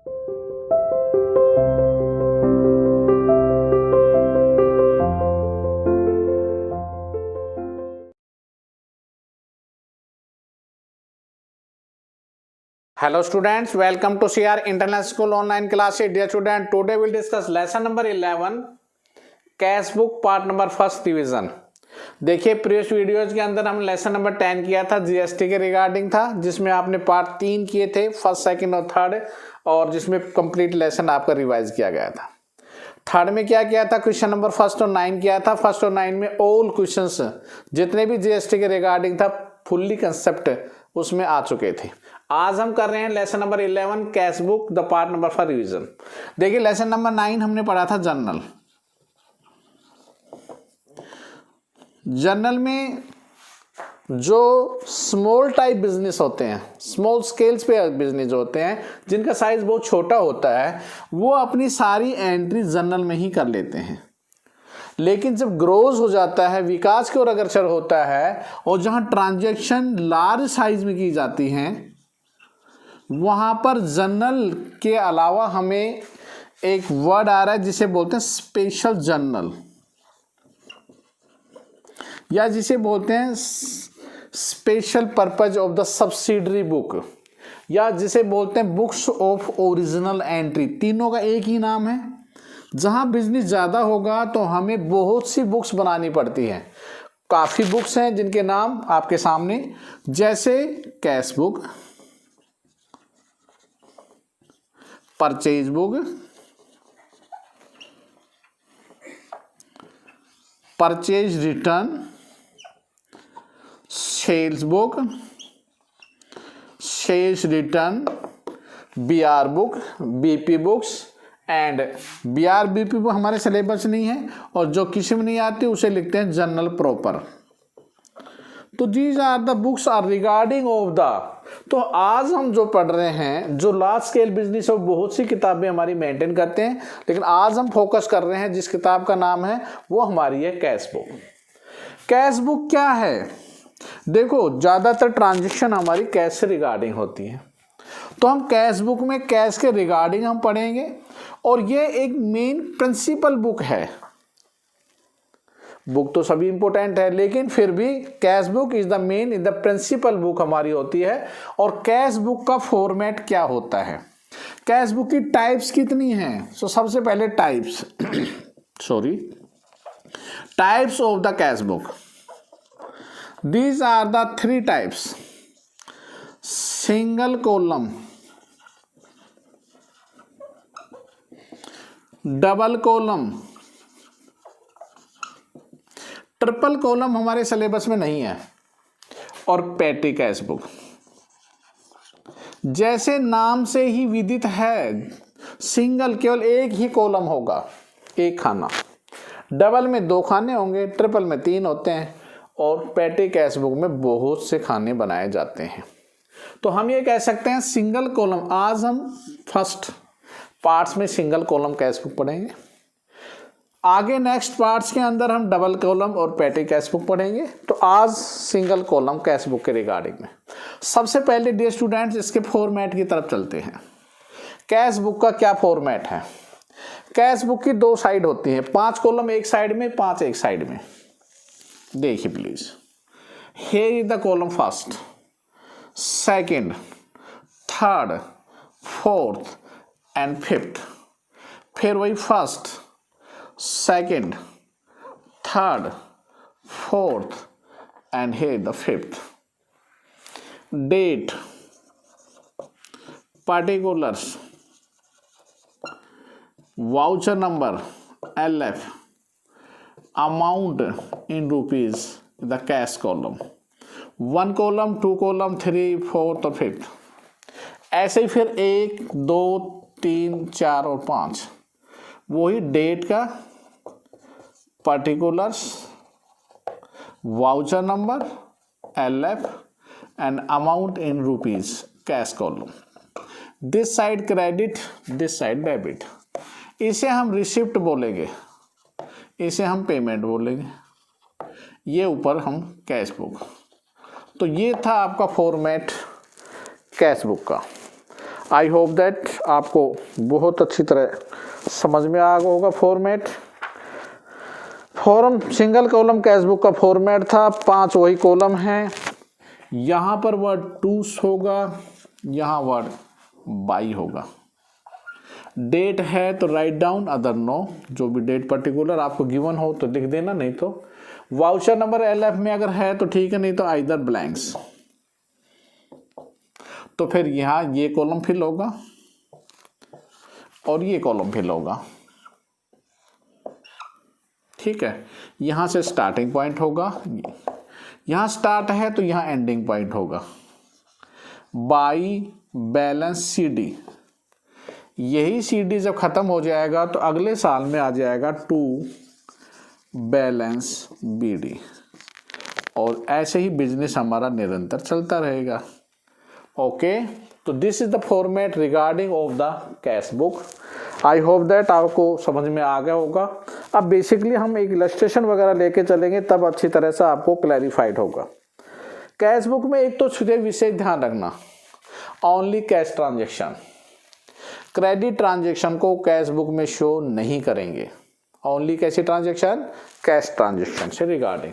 Hello students, welcome to CR International School online classes. Dear student, today we'll discuss lesson number 11, cash book part number first division. देखिए previous videos के अंदर हम lesson number 10 किया था, GST के regarding था, जिसमें आपने पार्ट 3 किए थे, फर्स्ट सेकंड और थर्ड, और जिसमें कंप्लीट लेसन आपका रिवाइज किया गया था। थर्ड में क्या किया था, क्वेश्चन नंबर फर्स्ट और 9 किया था। फर्स्ट और 9 में ऑल क्वेश्चंस जितने भी जीएसटी के रिगार्डिंग था फुल्ली कंसेप्ट उसमें आ चुके थे। आज हम कर रहे हैं lesson number 11 cash book the part number for revision. देखिए लेसन नंबर 9 हमने पढ़ा था जर्नल। जर्नल में जो स्मॉल टाइप बिजनेस होते हैं, स्मॉल स्केल्स पे बिजनेस होते हैं, जिनका साइज बहुत छोटा होता है, वो अपनी सारी एंट्री जर्नल में ही कर लेते हैं। लेकिन जब ग्रोज हो जाता है, विकास की ओर अग्रसर होता है, और जहां ट्रांजैक्शन लार्ज साइज में की जाती हैं, वहां पर जर्नल के अलावा हमें एक वर्ड आ रहा है जिसे बोलते हैं स्पेशल जर्नल, या जिसे बोलते हैं special purpose of the subsidiary book, या जिसे बोलते हैं बुक्स ऑफ ओरिजिनल एंट्री। तीनों का एक ही नाम है। जहां बिजनेस ज़्यादा होगा तो हमें बहुत सी बुक्स बनानी पड़ती हैं। काफ़ी बुक्स हैं जिनके नाम आपके सामने, जैसे cash book, purchase book, purchase return, sales book, sales return, BR book, BP books and BR BP book हमारे सिलेबस नहीं है, और जो किसी में नहीं आती उसे लिखते हैं जर्नल प्रॉपर। तो these are the books are regarding of the. तो आज हम जो पढ़ रहे हैं, जो लार्ज स्केल बिजनेस है, बहुत सी किताबें हमारी मेंटेन करते हैं, लेकिन आज हम फोकस कर रहे हैं जिस किताब का नाम है वो हमारी है कैश बुक। कैश बुक क्या है? देखो ज़्यादातर ट्रांजेक्शन हमारी कैश से रिगार्डिंग होती है, तो हम कैश बुक में कैश के रिगार्डिंग हम पढ़ेंगे, और ये एक मेन प्रिंसिपल बुक है। बुक तो सभी इंपॉर्टेंट है, लेकिन फिर भी cash book is the main, is the principal book हमारी होती है। और कैश बुक का फॉर्मेट क्या होता है, कैश बुक की टाइप्स कितनी हैं? सो सबसे पहले types types of the cash book. These are the 3 types: single column, double column, triple column हमारे सिलेबस में नहीं है, और पेटी कैश बुक। जैसे नाम से ही विदित है, सिंगल केवल एक ही कॉलम होगा, एक खाना, डबल में 2 खाने होंगे, ट्रिपल में 3 होते हैं, और पेटी कैश बुक में बहुत से खाने बनाए जाते हैं। तो हम ये कह सकते हैं सिंगल कॉलम। आज हम फर्स्ट पार्ट्स में सिंगल कॉलम कैश बुक पढ़ेंगे, आगे नेक्स्ट पार्ट्स के अंदर हम डबल कॉलम और पेटी कैश बुक पढ़ेंगे। तो आज सिंगल कॉलम कैश बुक के रिगार्डिंग में सबसे पहले डियर स्टूडेंट्स इसके फॉर्मेट की तरफ चलते हैं। कैश बुक का क्या फॉर्मेट है? कैश बुक की 2 साइड होती हैं, 5 कॉलम एक साइड में, 5 एक साइड में। देखिए please, here is the column first, second, third, fourth and fifth. फिर वही first, second, third, fourth and here the fifth. Date, particulars, voucher number LF, amount in rupees, the cash column, 1 column, 2 column, 3, 4 और 5th। ऐसे ही फिर 1, 2, 3, 4 और 5। वही date का, particulars, voucher number LF and amount in rupees, cash column. This side credit, this side debit. इसे हम receipt बोलेंगे, इसे हम पेमेंट बोलेंगे, ये ऊपर हम कैश बुक। तो ये था आपका फॉर्मेट कैश बुक का। आई होप दैट आपको बहुत अच्छी तरह समझ में आ गया होगा format. Form single column cash book का फॉर्मेट था, 5 वही कॉलम हैं। यहाँ पर वर्ड टूस होगा, यहाँ वर्ड बाई होगा। डेट है तो राइट डाउन, अदर नो, जो भी डेट पर्टिकुलर आपको गिवन हो तो लिख देना, नहीं तो वाउचर नंबर LF में अगर है तो ठीक है, नहीं तो आइदर ब्लैंक्स। तो फिर यहाँ ये कॉलम फिल होगा और ये कॉलम फिल होगा, ठीक है। यहाँ से स्टार्टिंग पॉइंट होगा, यहाँ स्टार्ट है तो यहाँ एंडिंग पॉइंट होगा। बाई बैलेंस CD, यही CD जब ख़त्म हो जाएगा तो अगले साल में आ जाएगा टू बैलेंस BD, और ऐसे ही बिजनेस हमारा निरंतर चलता रहेगा। ओके, तो this is the format regarding of the cash book. I hope that आपको समझ में आ गया होगा। अब बेसिकली हम एक इलस्ट्रेशन वगैरह लेके चलेंगे, तब अच्छी तरह से आपको क्लैरिफाइड होगा। कैश बुक में एक तो सिर्फ विशेष ध्यान रखना, only cash transaction, credit transaction को कैश बुक में शो नहीं करेंगे। ओनली कैसी ट्रांजेक्शन? कैश ट्रांजेक्शन से रिगार्डिंग।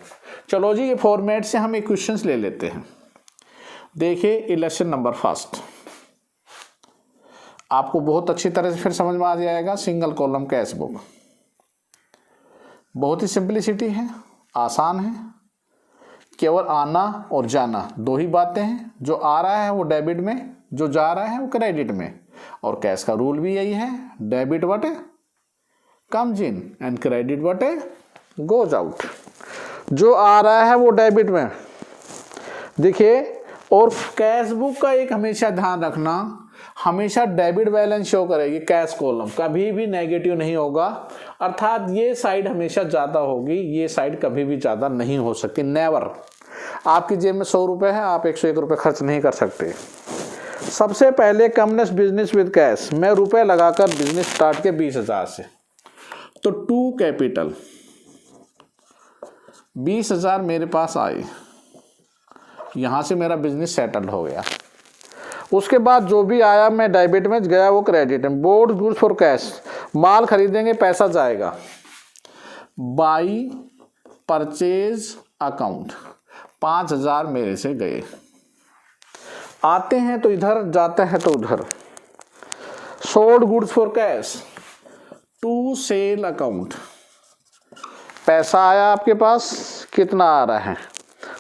चलो जी, ये फॉर्मेट से हम एक क्वेश्चंस ले लेते हैं। देखिए इलेक्शन नंबर फर्स्ट, आपको बहुत अच्छी तरह से फिर समझ में आ जाएगा। सिंगल कॉलम कैश बुक बहुत ही सिंपलिसिटी है, आसान है, केवल आना और जाना दो ही बातें हैं। जो आ रहा है वो डेबिट में, जो जा रहा है वो क्रेडिट में। और कैश का रूल भी यही है, debit what comes in and credit what goes out. जो आ रहा है वो डेबिट में, देखिए। और कैश बुक का एक हमेशा ध्यान रखना, हमेशा डेबिट बैलेंस शो करेगी कैश कॉलम, कभी भी नेगेटिव नहीं होगा। अर्थात ये साइड हमेशा ज़्यादा होगी, ये साइड कभी भी ज़्यादा नहीं हो सकती, नेवर। आपकी जेब में 100 रुपये है, आप 101 रुपये खर्च नहीं कर सकते। सबसे पहले कमनेस बिजनेस विद कैश, मैं रुपए लगाकर बिजनेस स्टार्ट के 20,000 से, तो टू कैपिटल 20,000 मेरे पास आए, यहाँ से मेरा बिजनेस सेटल हो गया। उसके बाद जो भी आया मैं डेबिट में गया, वो क्रेडिट में। बोर्ड गुड्स फॉर कैश, माल खरीदेंगे पैसा जाएगा। बाई परचेज अकाउंट 5,000 मेरे से गए, आते हैं तो इधर, जाते हैं तो उधर। Sold goods for cash, to sale account, पैसा आया आपके पास, कितना आ रहा है?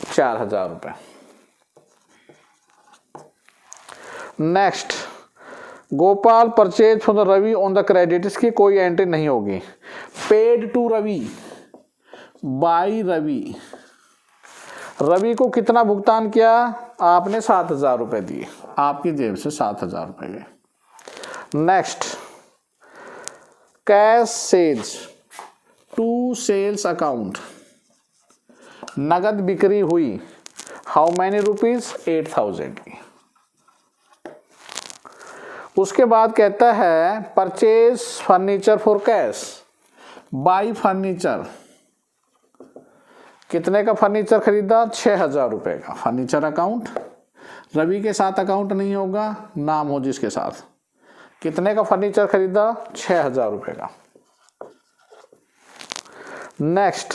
4,000 रुपये। Next, Gopal purchase from the Ravi on the credit, इसकी कोई एंट्री नहीं होगी। Paid to Ravi by Ravi, Ravi को कितना भुगतान किया आपने? 7,000 रुपये दिए, आपकी जेब से 7,000 रुपये गए। Next, cash sales to sales account, नगद बिक्री हुई, हाउ मैनी रुपीज? 8,000 की। उसके बाद कहता है purchase furniture for cash, by furniture, कितने का फर्नीचर खरीदा? 6,000 रुपये का फर्नीचर अकाउंट। रवि के साथ अकाउंट नहीं होगा, नाम हो जिसके साथ। कितने का फर्नीचर खरीदा? 6,000 रुपये का। Next,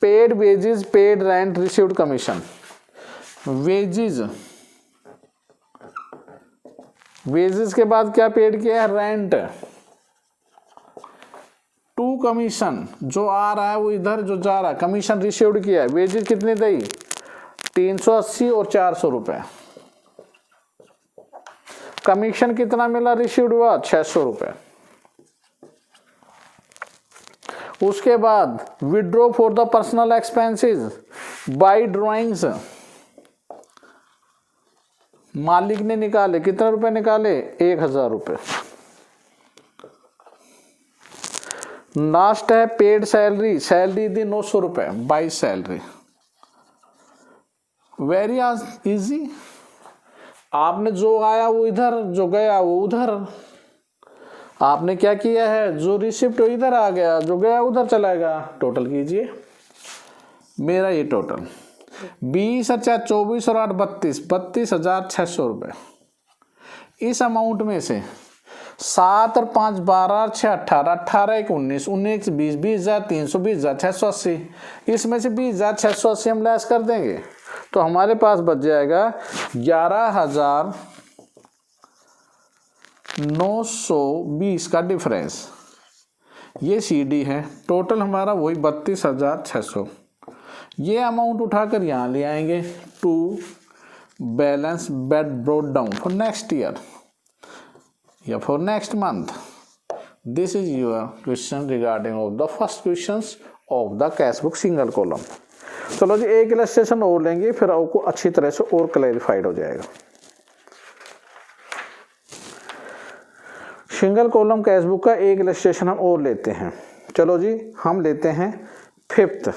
paid wages, paid rent, received commission. Wages, wages के बाद क्या पेड किया है? रेंट। टू कमीशन, जो आ रहा है वो इधर, जो जा रहा है कमीशन रिसीव्ड किया है। वेजेस कितने दी? 380 और 400 रुपये। कमीशन कितना मिला? रिसीव्ड हुआ 600 रुपये। उसके बाद withdraw for the personal expenses by drawings, मालिक ने निकाले, कितने रुपए निकाले? 1,000 रुपये। लास्ट है पेड सैलरी, सैलरी दी 900 रुपये बाई सैलरी। वेरी इजी, आपने जो आया वो इधर, जो गया वो उधर। आपने क्या किया है? जो रिसिप्ट इधर आ गया, जो गया उधर चला गया। टोटल कीजिए, मेरा ये टोटल 20 और 4 24 और 8 32, 32,600 रुपये। इस अमाउंट में से 7 और 5 12 6 18 18 1 19 19 20 20,300 20,680 इसमें से 20,680 हम लेस कर देंगे तो हमारे पास बच जाएगा 11,920 का डिफरेंस। ये CD है, टोटल हमारा वही 32,600। ये अमाउंट उठाकर यहाँ ले आएंगे to balance bed brought down for next year या for next month. This is your question regarding of the first questions of the cash book single column. चलो जी एक इलस्ट्रेशन और लेंगे फिर आपको अच्छी तरह से और क्लैरिफाइड हो जाएगा। सिंगल कॉलम कैश बुक का एक इलस्ट्रेशन हम और लेते हैं। चलो जी हम लेते हैं 5th।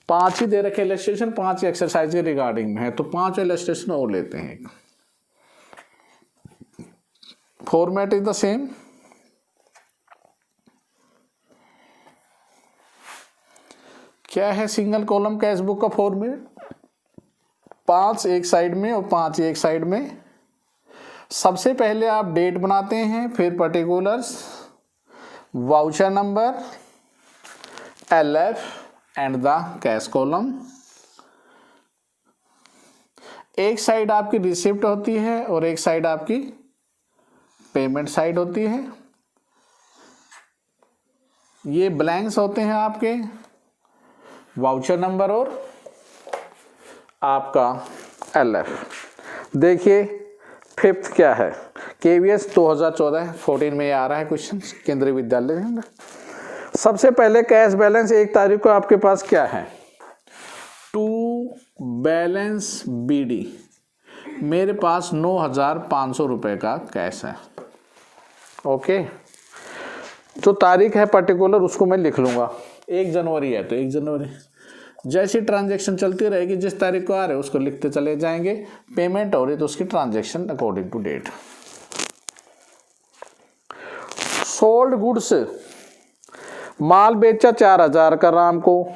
5 ही दे रखे इलस्ट्रेशन, 5 एक्सरसाइज के रिगार्डिंग में है तो 5 इलस्ट्रेशन और लेते हैं। Format is the same. क्या है सिंगल कॉलम कैश बुक का फॉर्मेट? 5 एक साइड में और 5 एक साइड में। सबसे पहले आप डेट बनाते हैं, फिर particulars, voucher number, LF and the cash column. एक साइड आपकी रिसिप्ट होती है और एक साइड आपकी पेमेंट साइड होती है। ये ब्लैंक्स होते हैं आपके वाउचर नंबर और आपका LF। देखिए 5th क्या है? KVS 2014 में आ रहा है क्वेश्चन केंद्रीय विद्यालय में। सबसे पहले कैश बैलेंस 1 तारीख को आपके पास क्या है? To balance BD। मेरे पास 9,500 रुपये का कैश है। ओके, जो तारीख है पर्टिकुलर उसको मैं लिख लूँगा। 1 जनवरी है तो 1 जनवरी। जैसी ट्रांजैक्शन चलती रहेगी जिस तारीख को आ रहे उसको लिखते चले जाएंगे। पेमेंट हो रही तो उसकी transaction according to date. Sold goods, माल बेचा 4,000 का राम को,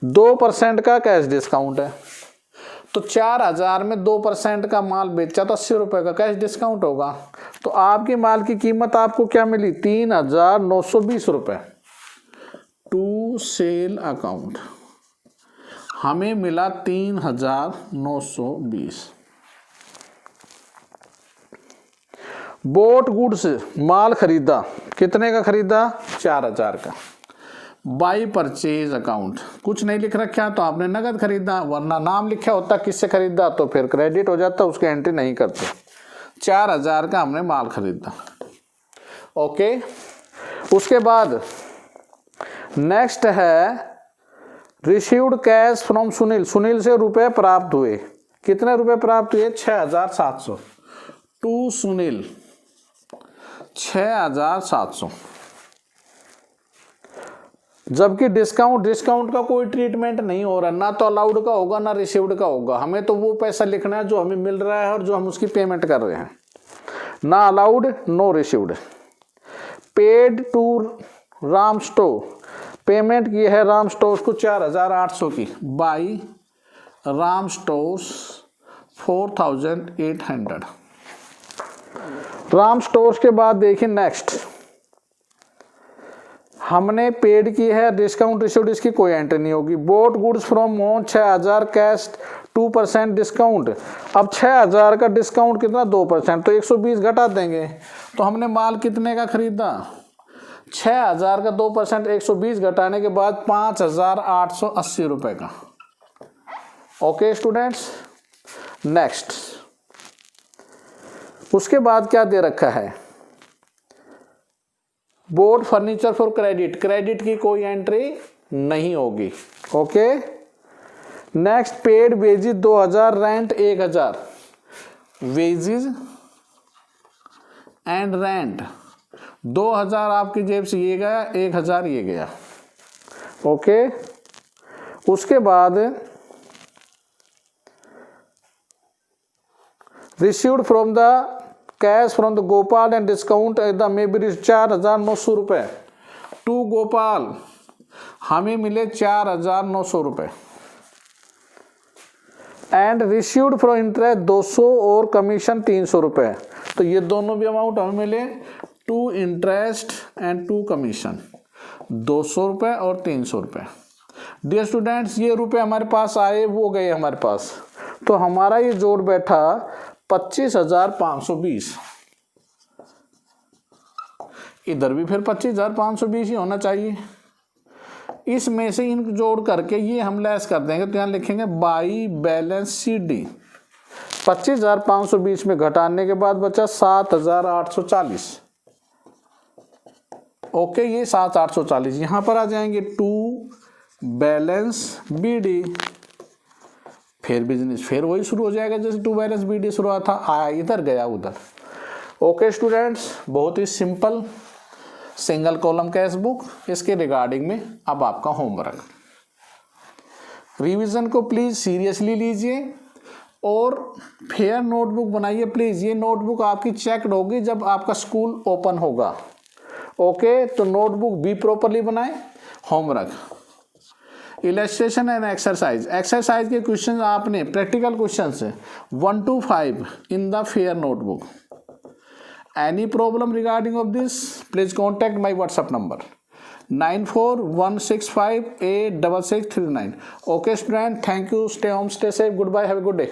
2% का कैश डिस्काउंट है तो 4,000 में 2% का माल बेचा तो 80 रुपये का कैश डिस्काउंट होगा। तो आपकी माल की कीमत आपको क्या मिली? 3,920 रुपये। टू सेल अकाउंट हमें मिला 3,920। बोट गुड्स, माल खरीदा, कितने का खरीदा? 4,000 का। बाई परचेज अकाउंट, कुछ नहीं लिख रखा तो आपने नगद खरीदा, वरना नाम लिखा होता किससे खरीदा तो फिर क्रेडिट हो जाता, उसकी एंट्री नहीं करते। 4,000 का हमने माल खरीदा। ओके, उसके बाद नेक्स्ट है received cash from Sunil. Sunil से रुपए प्राप्त हुए, कितने रुपए प्राप्त हुए? 6,700। टू सुनील 6,700। जबकि डिस्काउंट का कोई ट्रीटमेंट नहीं हो रहा, ना तो अलाउड का होगा ना रिसीव्ड का होगा। हमें तो वो पैसा लिखना है जो हमें मिल रहा है और जो हम उसकी पेमेंट कर रहे हैं। ना allowed no received. Paid to Ram store, payment की है राम स्टोर्स को 4,800 की। By Ram stores 4,800। Ram stores के बाद देखिए नेक्स्ट हमने पेड की है, डिस्काउंट रिसीव्ड इसकी कोई एंट्री नहीं होगी। Boat goods from Mohan 6,000 cash 2% discount. अब 6,000 का डिस्काउंट कितना? 2%, तो 120 घटा देंगे। तो हमने माल कितने का खरीदा? 6,000 का 2% 120 घटाने के बाद 5,880 रुपये का। ओके स्टूडेंट्स, नेक्स्ट उसके बाद क्या दे रखा है? Board furniture for credit, credit की कोई एंट्री नहीं होगी। Okay, next paid wages 2,000, rent 1,000। Wages and rent 2,000 आपकी जेब से ये गया, 1,000 ये गया। ओके, उसके बाद received from the cash from the Gopal and discount the may be 4,900 रुपये। टू गोपाल हमें मिले 4,900 रुपये। एंड रिसीव्ड फॉर इंटरेस्ट 200 और कमीशन 300 रुपये। तो ये दोनों भी अमाउंट हमें मिले, 2 इंटरेस्ट एंड 2 कमीशन, 200 रुपये और 300 रुपये। डियर स्टूडेंट्स, ये रुपए हमारे पास आए, वो गए हमारे पास, तो हमारा ये जोड़ बैठा 25,520। इधर भी फिर 25,520 ही होना चाहिए। इसमें से इनको जोड़ करके ये हम लेस कर देंगे, तो यहाँ लिखेंगे बाई बैलेंस सी डी। 25,520 में घटाने के बाद बचा 7,840। ओके, ये 7,840 यहाँ पर आ जाएंगे। 2 बैलेंस बी डी, फिर बिजनेस फिर वही शुरू हो जाएगा जैसे 2 बैलेंस बी डी शुरू हुआ था, आया इधर गया उधर। ओके स्टूडेंट्स, बहुत ही simple single column cash book, इसके रिगार्डिंग में अब आपका होमवर्क। रिवीजन को प्लीज सीरियसली लीजिए और फेयर नोटबुक बनाइए प्लीज। ये नोटबुक आपकी चेकड होगी जब आपका स्कूल ओपन होगा। ओके, तो नोटबुक भी प्रॉपरली बनाएं। Homework, illustration and exercise. Exercise के क्वेश्चन आपने प्रैक्टिकल क्वेश्चन से 1 to 5 in the fair notebook. Any problem regarding of this, please contact my WhatsApp number 9416586639. Okay student, thank you, stay home, stay safe, goodbye, have a good day.